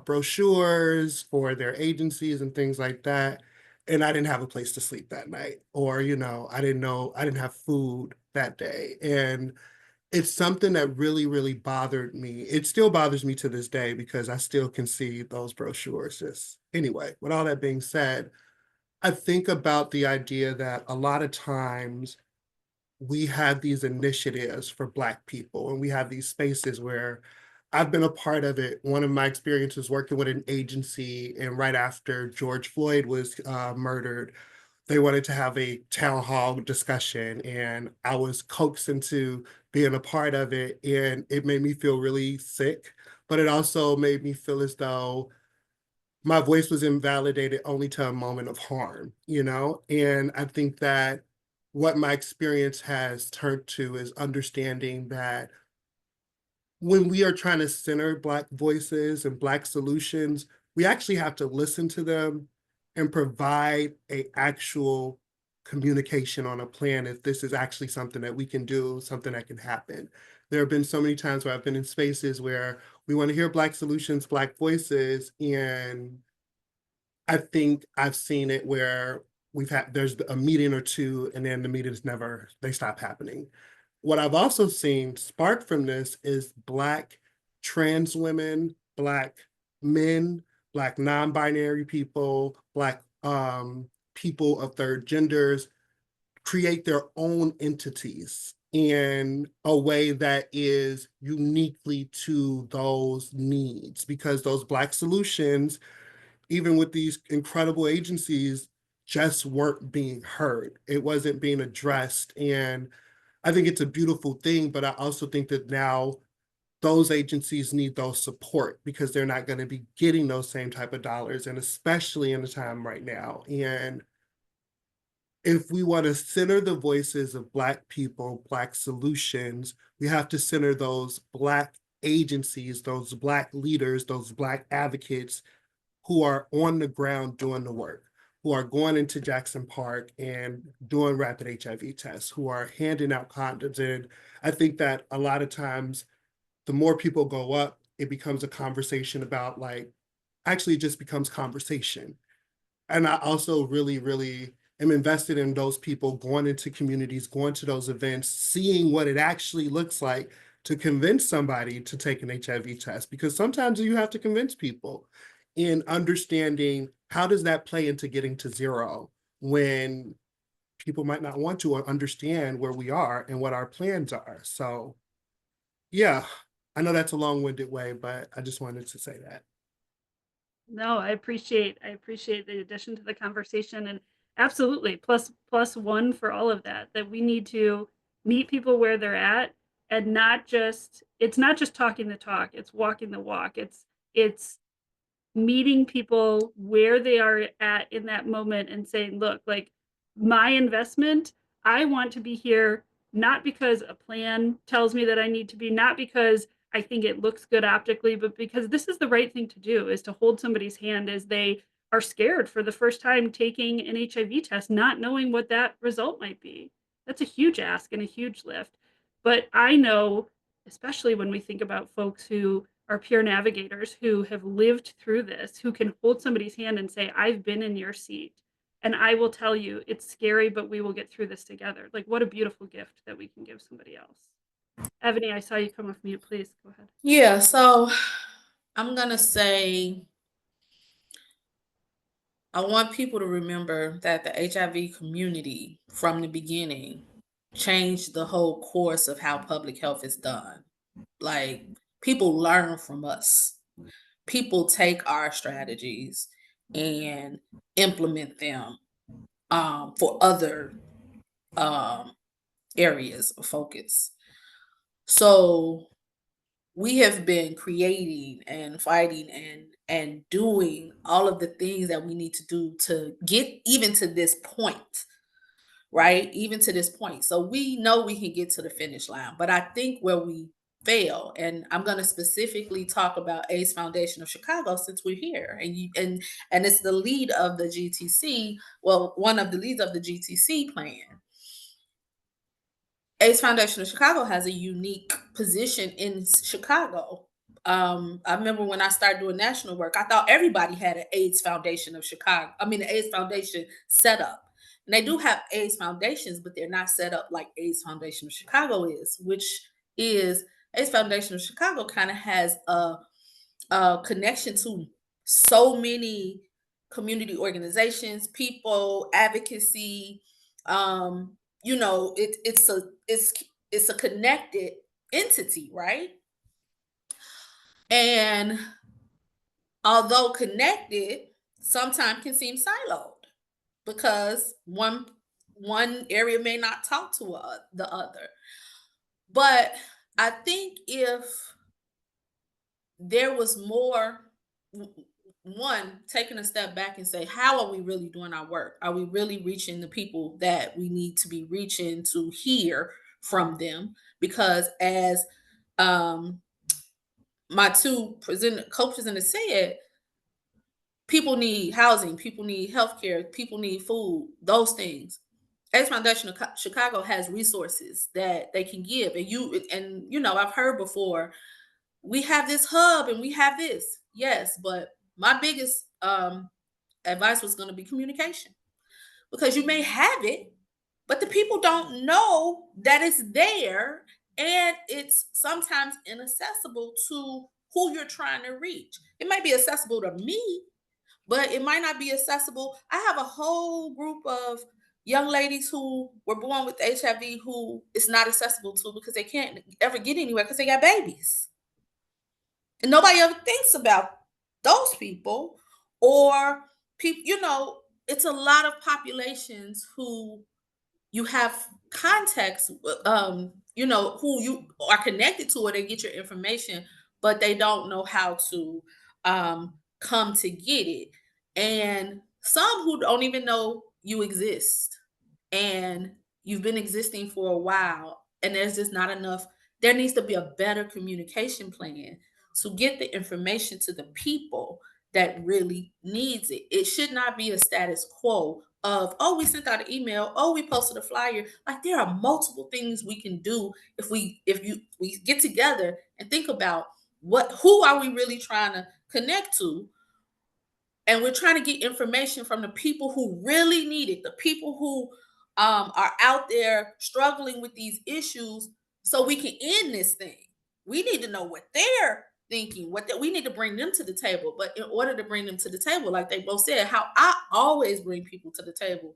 brochures for their agencies and things like that. And I didn't have a place to sleep that night, or, I didn't have food that day. And it's something that really, really bothered me. It still bothers me to this day because I still can see those brochures. Just anyway, with all that being said, I think about the idea that a lot of times we have these initiatives for Black people, and we have these spaces where I've been a part of it. One of my experiences working with an agency, and right after George Floyd was murdered, they wanted to have a town hall discussion, and I was coaxed into being a part of it, and it made me feel really sick, but it also made me feel as though my voice was invalidated only to a moment of harm, you know? And I think that what my experience has turned to is understanding that when we are trying to center Black voices and Black solutions, we actually have to listen to them and provide a actual communication on a plan if this is actually something that we can do, something that can happen. There have been so many times where I've been in spaces where we want to hear Black solutions, Black voices, and I think I've seen it where there's a meeting or two, and then the meetings they stop happening. What I've also seen spark from this is Black trans women, Black men, Black non-binary people, Black people of third genders create their own entities in a way that is uniquely to those needs, because those Black solutions, even with these incredible agencies, just weren't being heard. It wasn't being addressed. And I think it's a beautiful thing, but I also think that now those agencies need those support because they're not going to be getting those same type of dollars, and especially in the time right now. And if we want to center the voices of Black people, Black solutions, we have to center those Black agencies, those Black leaders, those Black advocates who are on the ground doing the work, who are going into Jackson Park and doing rapid HIV tests, who are handing out condoms. And I think that a lot of times, the more people go up, it becomes a conversation about actually it just becomes conversation. And I also really, really am invested in those people going into communities, going to those events, seeing what it actually looks like to convince somebody to take an HIV test, because sometimes you have to convince people in understanding how does that play into getting to zero when people might not want to understand where we are and what our plans are. So yeah, I know that's a long-winded way, but I just wanted to say that. No, I appreciate the addition to the conversation, and absolutely plus one for all of that, that we need to meet people where they're at, and not just it's not just talking the talk, it's walking the walk. It's meeting people where they are at in that moment and saying, look, like, my investment, I want to be here not because a plan tells me that I need to be, not because I think it looks good optically, but because this is the right thing to do, is to hold somebody's hand as they are scared for the first time taking an HIV test, not knowing what that result might be. That's a huge ask and a huge lift. But I know, especially when we think about folks who are peer navigators who have lived through this, who can hold somebody's hand and say, I've been in your seat. And I will tell you, it's scary, but we will get through this together. Like, what a beautiful gift that we can give somebody else. Ebony, I saw you come off mute. Please go ahead. Yeah, so I'm gonna say I want people to remember that the HIV community from the beginning changed the whole course of how public health is done. Like, people learn from us. People take our strategies and implement them for other um, areas of focus. So we have been creating and fighting and doing all of the things that we need to do to get even to this point, right? Even to this point. So we know we can get to the finish line, but I think where we fail, and I'm going to specifically talk about AIDS Foundation of Chicago since we're here, and it's the lead of the GTC, well, one of the leads of the GTC plan. AIDS Foundation of Chicago has a unique position in Chicago. I remember when I started doing national work, I thought everybody had an AIDS Foundation of Chicago. I mean, the AIDS Foundation set up. And they do have AIDS foundations, but they're not set up like AIDS Foundation of Chicago is, which is AIDS Foundation of Chicago kind of has a connection to so many community organizations, people, advocacy. It's a connected entity, right? And although connected, sometimes can seem siloed because one area may not talk to the other. But I think if there was more, one, taking a step back and say, how are we really doing our work? Are we really reaching the people that we need to be reaching to hear from them? Because as my two co-presenters said, people need housing, people need healthcare, people need food, those things. AIDS Foundation of Chicago has resources that they can give. And I've heard before, we have this hub and we have this. Yes, but my biggest advice was going to be communication, because you may have it, but the people don't know that it's there, and it's sometimes inaccessible to who you're trying to reach. It might be accessible to me, but it might not be accessible. I have a whole group of young ladies who were born with HIV who it's not accessible to because they can't ever get anywhere because they got babies. And nobody ever thinks about those people, or people, it's a lot of populations who you have context, who you are connected to, or they get your information, but they don't know how to come to get it. And some who don't even know you exist, and you've been existing for a while, and there's just not enough. There needs to be a better communication plan to get the information to the people that really needs it. It should not be a status quo of, oh, we sent out an email, oh, we posted a flyer. Like, there are multiple things we can do if we get together and think about who are we really trying to connect to. And we're trying to get information from the people who really need it, the people who are out there struggling with these issues, so we can end this thing. We need to know what they're thinking, we need to bring them to the table. But in order to bring them to the table, like they both said, how I always bring people to the table.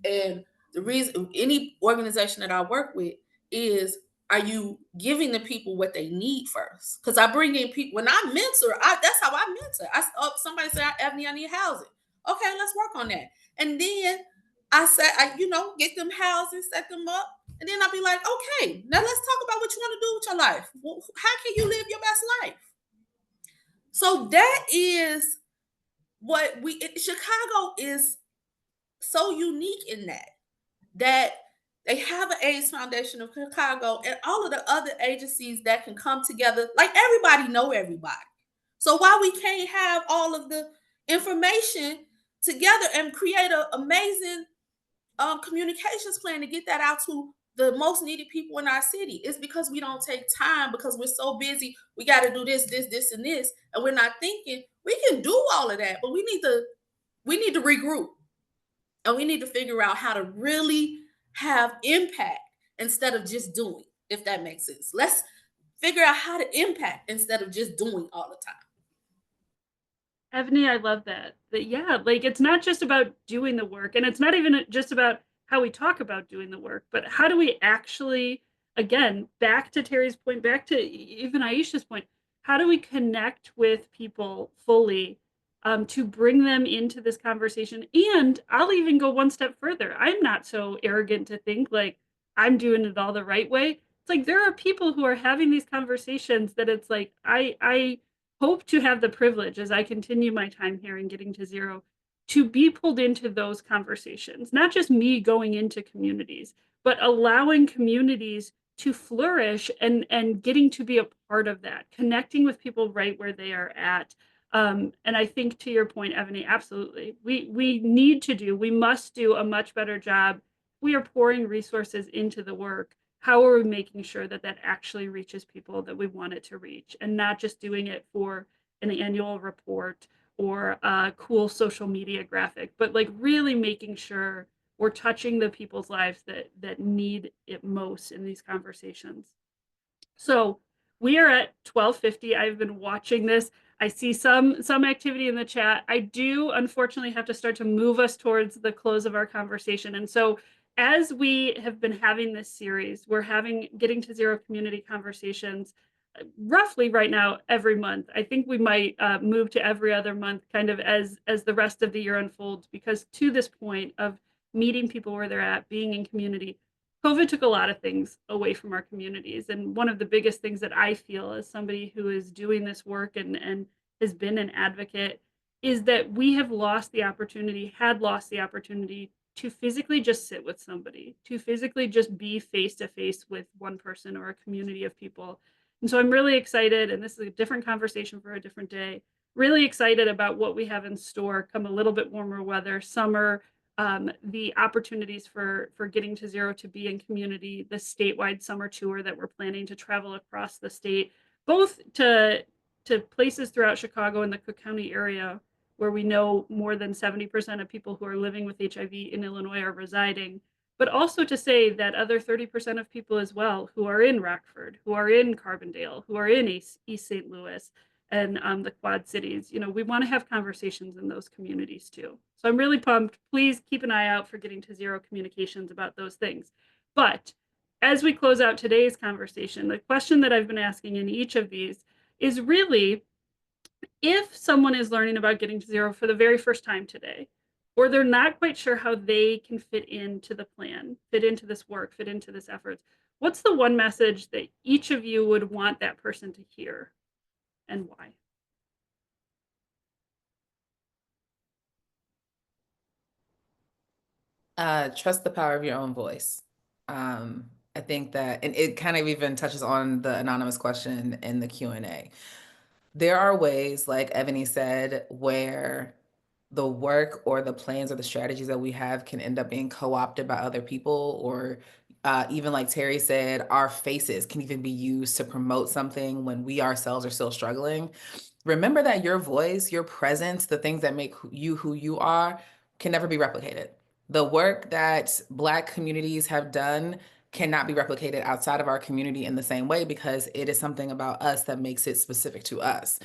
And the reason, any organization that I work with, is, are you giving the people what they need first? Because I bring in people, when I mentor, that's how I mentor. Somebody say, Ebony, I need housing. Okay, let's work on that. And then I get them housing, set them up. And then I'll be like, okay, now let's talk about what you want to do with your life. How can you live your best life? So that is what Chicago is so unique in that they have an AIDS Foundation of Chicago and all of the other agencies that can come together. Like, everybody know everybody. So why we can't have all of the information together and create an amazing communications plan to get that out to the most needed people in our city? It's because we don't take time, because we're so busy. We got to do this, and this, and we're not thinking we can do all of that. But we need to regroup, and we need to figure out how to really have impact instead of just doing, if that makes sense. Let's figure out how to impact instead of just doing all the time. Ebony, I love that. Yeah, like, it's not just about doing the work, and it's not even just about how we talk about doing the work, but how do we actually, again, back to Terry's point, back to even Aisha's point, how do we connect with people fully to bring them into this conversation? And I'll even go one step further. I'm not so arrogant to think like I'm doing it all the right way. It's like, there are people who are having these conversations that it's like, I hope to have the privilege, as I continue my time here and getting to zero, to be pulled into those conversations, not just me going into communities, but allowing communities to flourish and getting to be a part of that, connecting with people right where they are at. And I think, to your point, Ebony, absolutely. We must do a much better job. We are pouring resources into the work how are we making sure that that actually reaches people that we want it to reach, and not just doing it for an annual report or a cool social media graphic, but like really making sure we're touching the people's lives that need it most in these conversations. So we are at 12:50. I've been watching this. I see some activity in the chat. I do unfortunately have to start to move us towards the close of our conversation. And so as we have been having this series, we're having Getting to Zero community conversations roughly right now every month. I think we might move to every other month kind of as the rest of the year unfolds, because to this point of meeting people where they're at, being in community, COVID took a lot of things away from our communities. And one of the biggest things that I feel as somebody who is doing this work and has been an advocate is that we have lost the opportunity, had lost the opportunity to physically just sit with somebody, to physically just be face to face with one person or a community of people. And so I'm really excited, and this is a different conversation for a different day, really excited about what we have in store come a little bit warmer weather, summer, the opportunities for Getting to Zero to be in community, the statewide summer tour that we're planning to travel across the state, both to places throughout Chicago and the Cook County area where we know more than 70% of people who are living with HIV in Illinois are residing, but also to say that other 30% of people as well who are in Rockford, who are in Carbondale, who are in East St. Louis, and the Quad Cities, we want to have conversations in those communities too. So I'm really pumped. Please keep an eye out for Getting to Zero communications about those things. But as we close out today's conversation, the question that I've been asking in each of these is really, if someone is learning about Getting to Zero for the very first time today, or they're not quite sure how they can fit into the plan, fit into this work, fit into this effort, what's the one message that each of you would want that person to hear, and why? Trust the power of your own voice. I think that, and it kind of even touches on the anonymous question in the Q&A. There are ways, like Ebony said, where the work or the plans or the strategies that we have can end up being co-opted by other people, or even like Terry said, our faces can even be used to promote something when we ourselves are still struggling. Remember that your voice, your presence, the things that make you who you are can never be replicated. The work that Black communities have done cannot be replicated outside of our community in the same way, because it is something about us that makes it specific to us.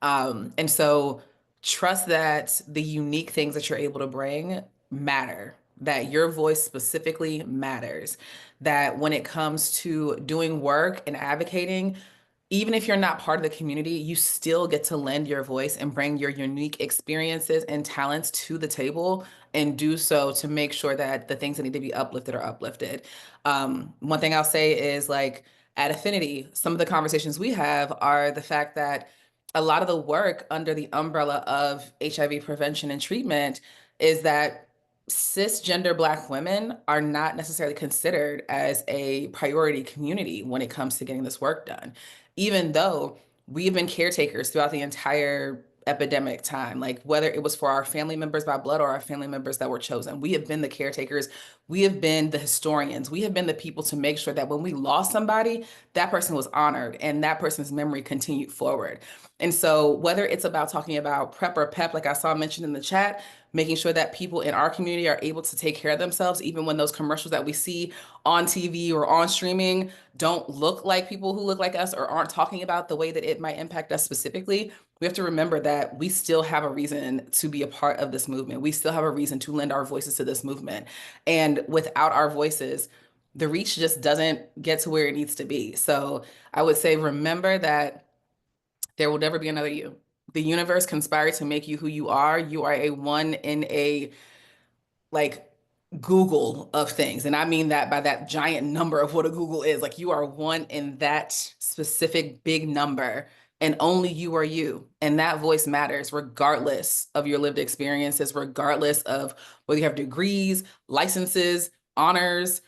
And so trust that the unique things that you're able to bring matter, that your voice specifically matters, that when it comes to doing work and advocating, even if you're not part of the community, you still get to lend your voice and bring your unique experiences and talents to the table, and do so to make sure that the things that need to be uplifted are uplifted. One thing I'll say is, like, at Affinity, some of the conversations we have are the fact that a lot of the work under the umbrella of HIV prevention and treatment is that cisgender Black women are not necessarily considered as a priority community when it comes to getting this work done, even though we've been caretakers throughout the entire epidemic time, like whether it was for our family members by blood or our family members that were chosen. We have been the caretakers. We have been the historians. We have been the people to make sure that when we lost somebody, that person was honored and that person's memory continued forward. And so whether it's about talking about PrEP or PEP, like I saw mentioned in the chat, making sure that people in our community are able to take care of themselves, even when those commercials that we see on TV or on streaming don't look like people who look like us or aren't talking about the way that it might impact us specifically, we have to remember that we still have a reason to be a part of this movement. We still have a reason to lend our voices to this movement. And without our voices, the reach just doesn't get to where it needs to be. So I would say, remember that there will never be another you. The universe conspired to make you who you are. You are a one in a, like, Google of things. And I mean that by that giant number of what a Google is. Like, you are one in that specific big number, and only you are you. And that voice matters regardless of your lived experiences, regardless of whether you have degrees, licenses, honors,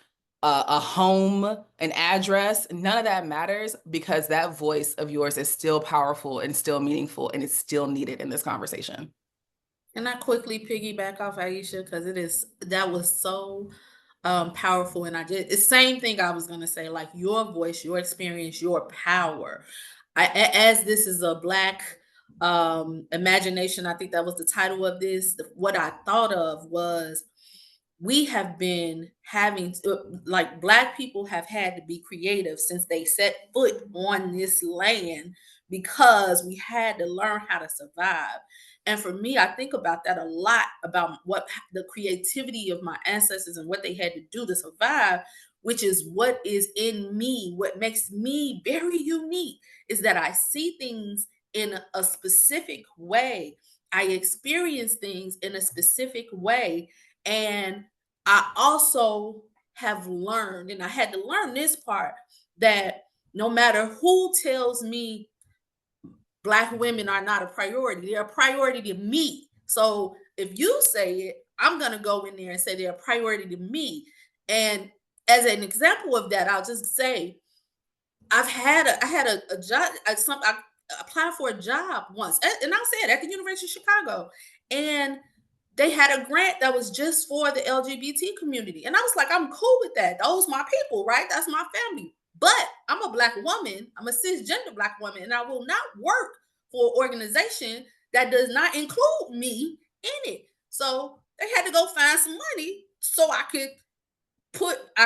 a home, an address. None of that matters, because that voice of yours is still powerful and still meaningful, and it's still needed in this conversation. And I quickly piggyback off Aisha, because that was so powerful. And it's the same thing I was gonna say, like your voice, your experience, your power. As this is a Black imagination, I think that was the title of this. What I thought of was we have been having like Black people have had to be creative since they set foot on this land, because we had to learn how to survive. And for me, I think about that a lot, about what the creativity of my ancestors and what they had to do to survive, which is what is in me. What makes me very unique is that I see things in a specific way. I experience things in a specific way. And I also have learned, and I had to learn this part, that no matter who tells me Black women are not a priority, they're a priority to me. So if you say it, I'm going to go in there and say they're a priority to me. And as an example of that, I'll just say I had a job. I applied for a job once, and I'll say it, at the University of Chicago, and they had a grant that was just for the LGBT community, and I was like, I'm cool with that. Those my people, right? That's my family. But I'm a Black woman. I'm a cisgender Black woman, and I will not work for an organization that does not include me in it. So they had to go find some money so I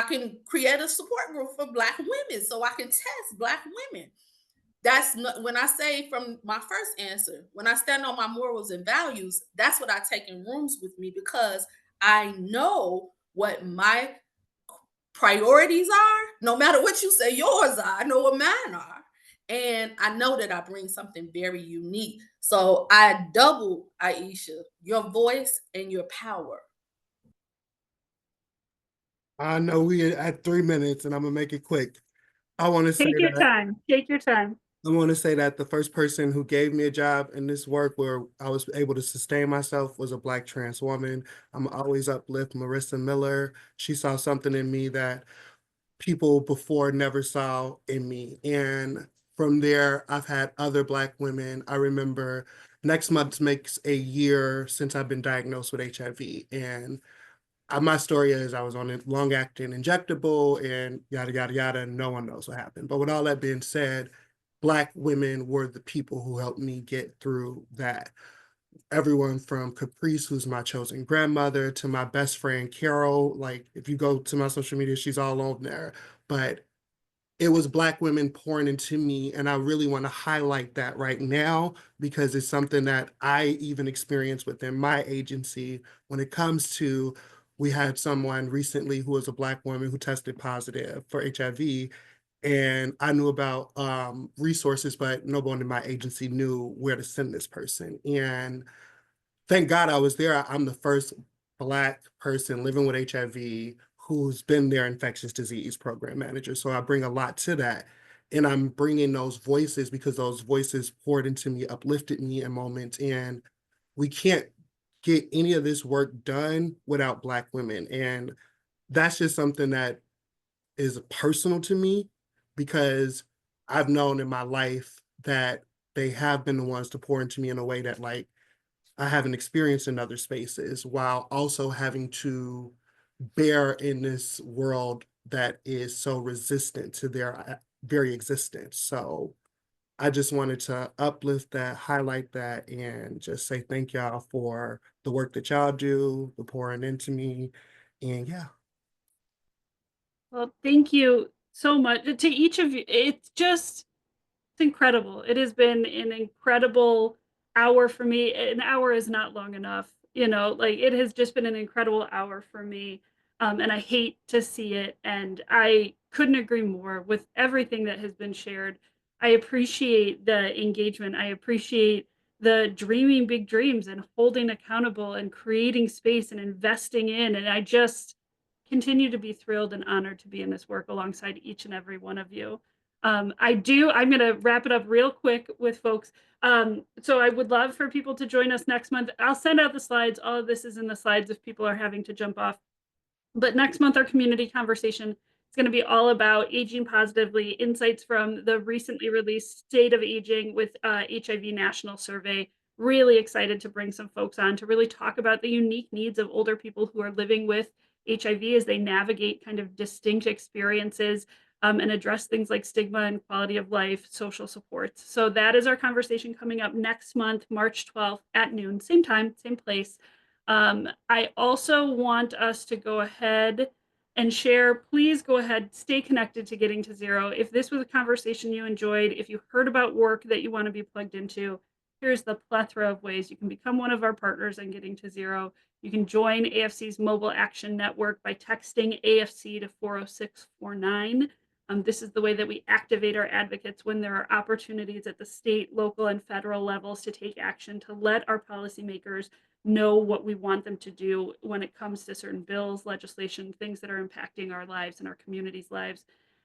can create a support group for Black women so I can test Black women. That's not, when I say, from my first answer, when I stand on my morals and values, that's what I take in rooms with me, because I know what my priorities are. No matter what you say yours are, I know what mine are. And I know that I bring something very unique. So I double, Aisha, your voice and your power. I know we at 3 minutes, and I'm gonna make it quick. I want to say Take your that time. Take your time. I want to say that the first person who gave me a job in this work where I was able to sustain myself was a Black trans woman. I'm always uplift Marissa Miller. She saw something in me that people before never saw in me. And from there, I've had other Black women. I remember next month makes a year since I've been diagnosed with HIV. And my story is I was on a long acting injectable and yada, yada, yada, and no one knows what happened. But with all that being said, Black women were the people who helped me get through that. Everyone from Caprice, who's my chosen grandmother, to my best friend Carol. Like, if you go to my social media, she's all on there. But it was Black women pouring into me, and I really want to highlight that right now, because it's something that I even experienced within my agency when it comes to, we had someone recently who was a Black woman who tested positive for HIV, and I knew about resources, but no one in my agency knew where to send this person. And thank God I was there. I'm the first Black person living with HIV who's been their infectious disease program manager. So I bring a lot to that. And I'm bringing those voices because those voices poured into me, uplifted me in moments. And we can't get any of this work done without Black women. And that's just something that is personal to me, because I've known in my life that they have been the ones to pour into me in a way that, like, I haven't experienced in other spaces, while also having to bear in this world that is so resistant to their very existence. So I just wanted to uplift that, highlight that, and just say thank y'all for the work that y'all do, the pouring into me. And yeah. Well, thank you so much to each of you. It's incredible. It has been an incredible hour for me. An hour is not long enough, like it has just been an incredible hour for me. And I hate to see it. And I couldn't agree more with everything that has been shared. I appreciate the engagement. I appreciate the dreaming big dreams and holding accountable and creating space and investing in. And I just continue to be thrilled and honored to be in this work alongside each and every one of you. I'm going to wrap it up real quick with folks. So I would love for people to join us next month. I'll send out the slides. All of this is in the slides if people are having to jump off. But next month, our community conversation is going to be all about aging positively, insights from the recently released State of Aging with HIV National Survey. Really excited to bring some folks on to really talk about the unique needs of older people who are living with HIV as they navigate kind of distinct experiences and address things like stigma and quality of life, social supports. So that is our conversation coming up next month, March 12th at noon, same time, same place. I also want us to go ahead and share. Please go ahead, stay connected to Getting to Zero. If this was a conversation you enjoyed, if you heard about work that you want to be plugged into, here's the plethora of ways you can become one of our partners in Getting to Zero. You can join AFC's Mobile Action Network by texting AFC to 40649. This is the way that we activate our advocates when there are opportunities at the state, local, and federal levels to take action, to let our policymakers know what we want them to do when it comes to certain bills, legislation, things that are impacting our lives and our communities' lives.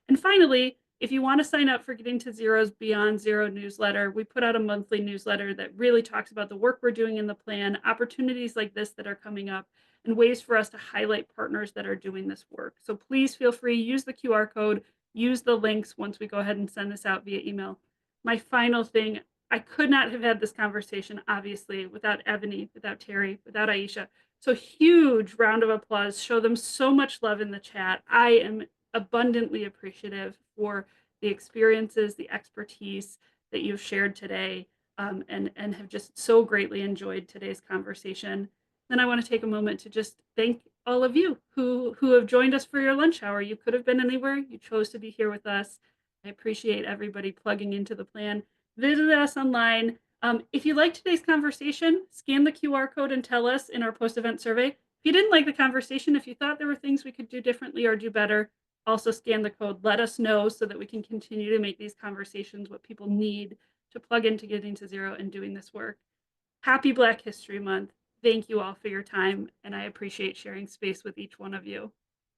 And finally, if you want to sign up for Getting to Zero's Beyond Zero newsletter, we put out a monthly newsletter that really talks about the work we're doing in the plan, opportunities like this that are coming up, and ways for us to highlight partners that are doing this work. So please feel free, use the QR code, use the links once we go ahead and send this out via email. My final thing, I could not have had this conversation, obviously, without Ebony, without Terry, without Aisha. So huge round of applause. Show them so much love in the chat. I am abundantly appreciative for the experiences, the expertise that you've shared today, and have just so greatly enjoyed today's conversation. Then I want to take a moment to just thank all of you who have joined us for your lunch hour. You could have been anywhere. You chose to be here with us. I appreciate everybody plugging into the plan. Visit us online. If you liked today's conversation, scan the QR code and tell us in our post-event survey. If you didn't like the conversation, if you thought there were things we could do differently or do better, also scan the code. Let us know so that we can continue to make these conversations what people need to plug into Getting to Zero and doing this work. Happy Black History Month. Thank you all for your time, and I appreciate sharing space with each one of you.